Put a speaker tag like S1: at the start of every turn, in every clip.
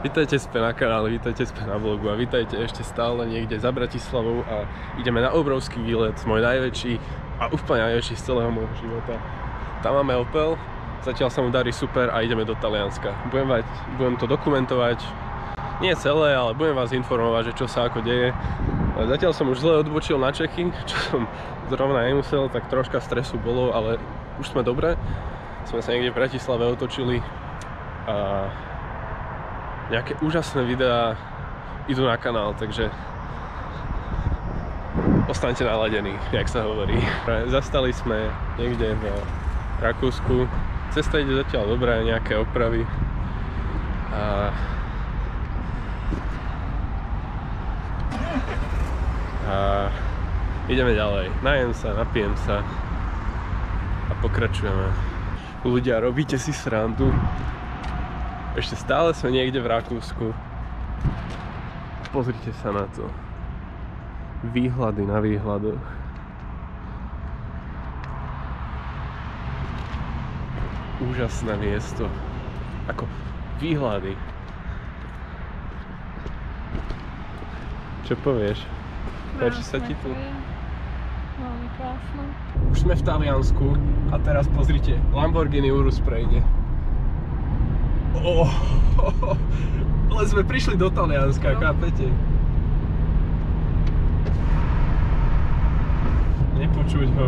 S1: Vítajte späť na kanále, vítajte späť na vlogu a vítajte ešte stále niekde za Bratislavou a ideme na obrovský výlet, môj najväčší a úplne najväčší z celého môjho života. Tam máme Opel, zatiaľ sa mu darí super a ideme do Talianska. Budem to dokumentovať, nie celé, ale budem vás informovať, že čo sa ako deje. Zatiaľ som už zle odbočil na checking, čo som zrovna nemusel, tak troška stresu bolo, ale už sme dobre. Sme sa niekde v Bratislave otočili a nejaké úžasné videá idú na kanál, takže ostaňte naladení, jak sa hovorí. Zastali sme niekde v Rakúsku, cesta ide zatiaľ dobré, nejaké opravy a ideme ďalej, najem sa, napijem sa a pokračujeme. Ľudia, robíte si srandu? Ešte stále sme niekde v Rakúsku. Pozrite sa na to. Výhľady na výhľadoch. Úžasné miesto. Ako výhľady. Čo povieš? Páči sa ti tu?
S2: Veľmi krásne.
S1: Už sme v Taliansku a teraz pozrite, Lamborghini Urus prejde. Ale sme prišli do Talianska, chápete? Nepočuť ho.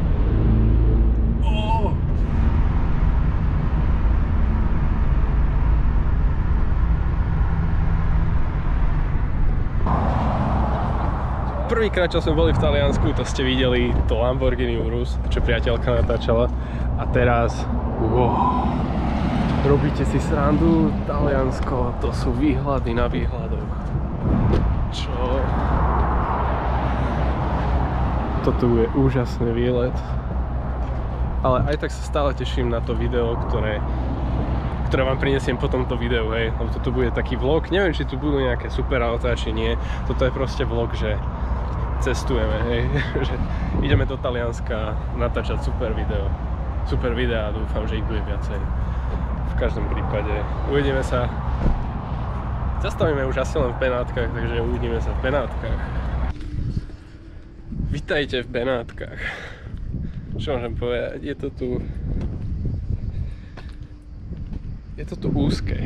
S1: Prvýkrát, čo sme boli v Taliansku, to ste videli, to Lamborghini Urus, čo priateľka natáčala. A teraz... Robíte si srandu, Taliansko, to sú výhľady na výhľadoch. Čo? Toto je úžasný výlet. Ale aj tak sa stále teším na to video, ktoré vám prinesiem po tomto videu, hej. Lebo toto bude taký vlog, neviem, či tu budú nejaké super autá, či nie. Toto je proste vlog, že cestujeme, hej. Že ideme do Talianska natáčať super video. Super videá, dúfam, že ich bude viacej. V každom prípade uvidíme sa. Zastavíme už asi len v Benátkach, takže uvidíme sa v Benátkach. Vítajte v Benátkach. Čo môžem povedať? Je to tu úzke.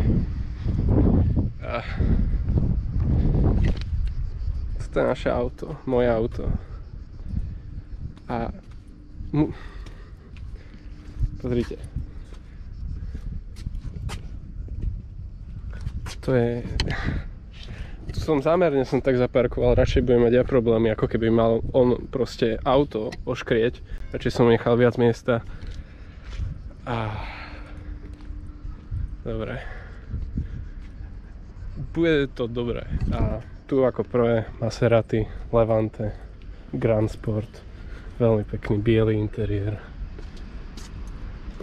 S1: Toto je naše auto, moje auto. A pozrite. Tu som zámerne tak zaparkoval, radšej budem mať ja problémy, ako keby mal on proste auto oškrieť. Radšej som nechal viac miesta. Dobre. Bude to dobré. A tu ako prvé Maserati, Levante, Grand Sport. Veľmi pekný biely interiér.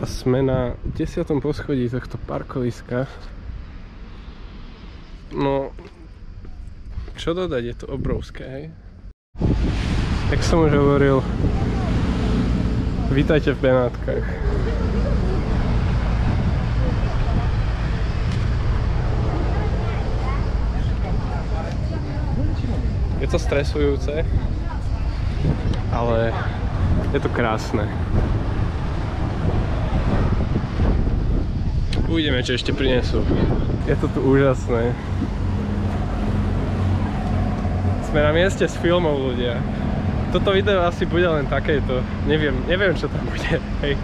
S1: A sme na 10. poschodí tohto parkoviska. No, čo dodať, je to obrovské, hej? Jak som už hovoril, vítajte v Benátkach. Je to stresujúce, ale je to krásne. Uvidíme, čo ešte prinesú. Je to tu úžasné. Sme na mieste s filmov, ľudia. Toto video asi bude len takéto. Neviem, čo tam bude. Hej.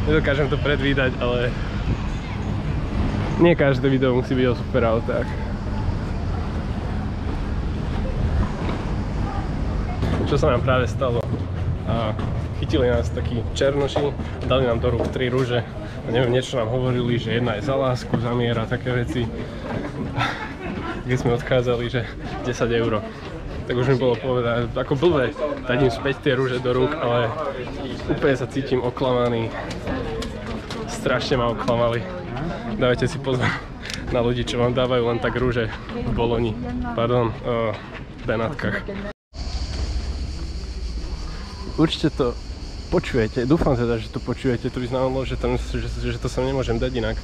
S1: Nedokážem to predvídať, ale nie každé video musí byť o super autách. Čo sa nám práve stalo? Chytili nás takí černoši, dali nám do rúk 3 rúže. A neviem, niečo nám hovorili, že jedna je za lásku, za mier a také veci. Keď sme odchádzali, že 10 €. Tak už mi bolo povedať, ako blbé dať im späť tie rúže do rúk, ale úplne sa cítim oklamaný. Strašne ma oklamali. Dávajte si pozor na ľudí, čo vám dávajú len tak rúže v Boloni. Pardon, v Benátkach. Určite to počujete, dúfam teda, že to počujete, to by znamenalo, že to sem nemôžem dať inak.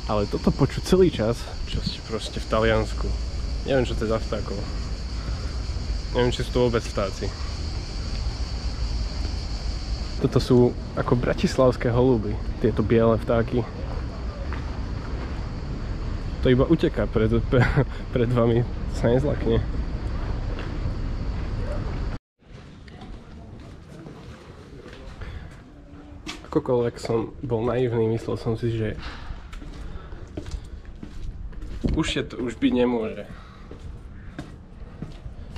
S1: Ale toto počuť celý čas, čo ste proste v Taliansku. Neviem, čo to je za vtákov. Neviem, či sú to vôbec vtáci. Toto sú ako bratislavské holuby, tieto biele vtáky. To iba uteká pred vami, sa nezlakne. Akokoľvek som bol naivný, myslel som si, že už byť nemôže.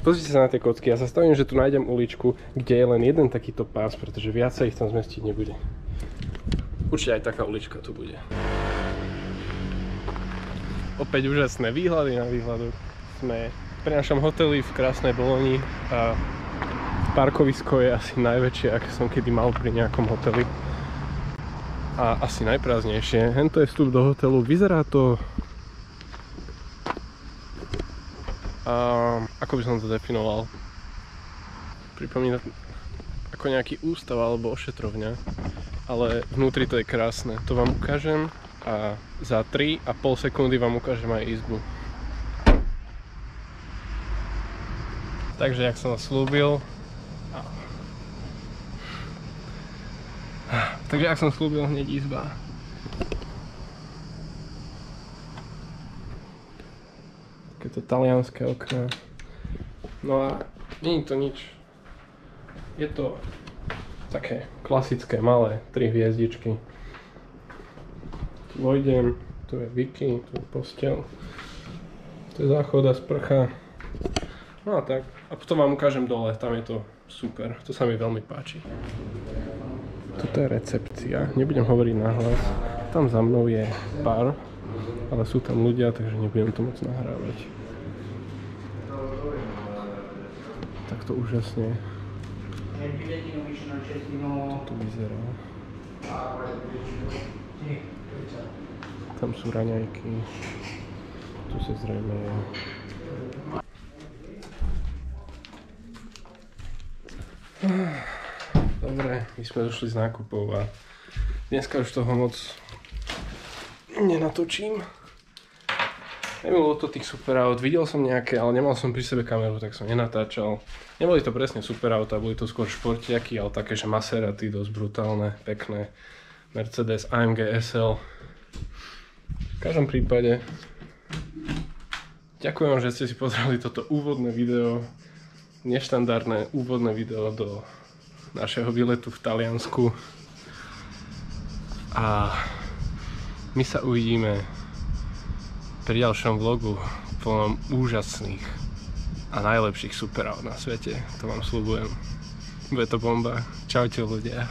S1: Pozrite sa na tie kocky, ja sa stavím, že tu nájdem uličku, kde je len jeden takýto pás, pretože viac sa ich tam zmestiť nebude. Určite aj taká ulička tu bude. Opäť úžasné výhľady na výhľadu. Sme pri našom hoteli v krásnej Boloni a parkovisko je asi najväčšie, aké som kedy mal pri nejakom hoteli. A asi najprázdnejšie. Hento je vstup do hotelu, vyzerá to... ako by som to definoval? Pripomína ako nejaký ústav alebo ošetrovňa, ale vnútri to je krásne. To vám ukážem a za 3,5 sekundy vám ukážem aj izbu. Takže, jak som slúbil, hneď izba. Takéto talianské okná. No a nie je to nič. Je to také klasické, malé, 3 hviezdičky. Tu vojdem, tu je Vicky, tu je posteľ. Tu je záchod a sprcha. No a tak. A potom vám ukážem dole, tam je to super. To sa mi veľmi páči. Toto je recepcia, nebudem hovoriť nahlas. Tam za mnou je bar, ale sú tam ľudia, takže nebudem to moc nahrávať. Takto úžasne. To tu vyzerá. Tam sú raňajky. Tu sa zrejme je. Dobre, my sme došli z nákupov a dneska už toho moc nenatočím. Nebolo to tých super aut, videl som nejaké, ale nemal som pri sebe kameru, tak som nenatáčal. Neboli to presne super auta, boli to skôr športiaky, ale také, že Maserati, dosť brutálne, pekné. Mercedes AMG SL. V každom prípade ďakujem, že ste si pozreli toto úvodné video, neštandardné úvodné video do našeho výletu v Taliansku. A my sa uvidíme pri ďalšom vlogu plnom úžasných a najlepších superaut na svete. To vám sľubujem. Bude to bomba. Čaute ľudia.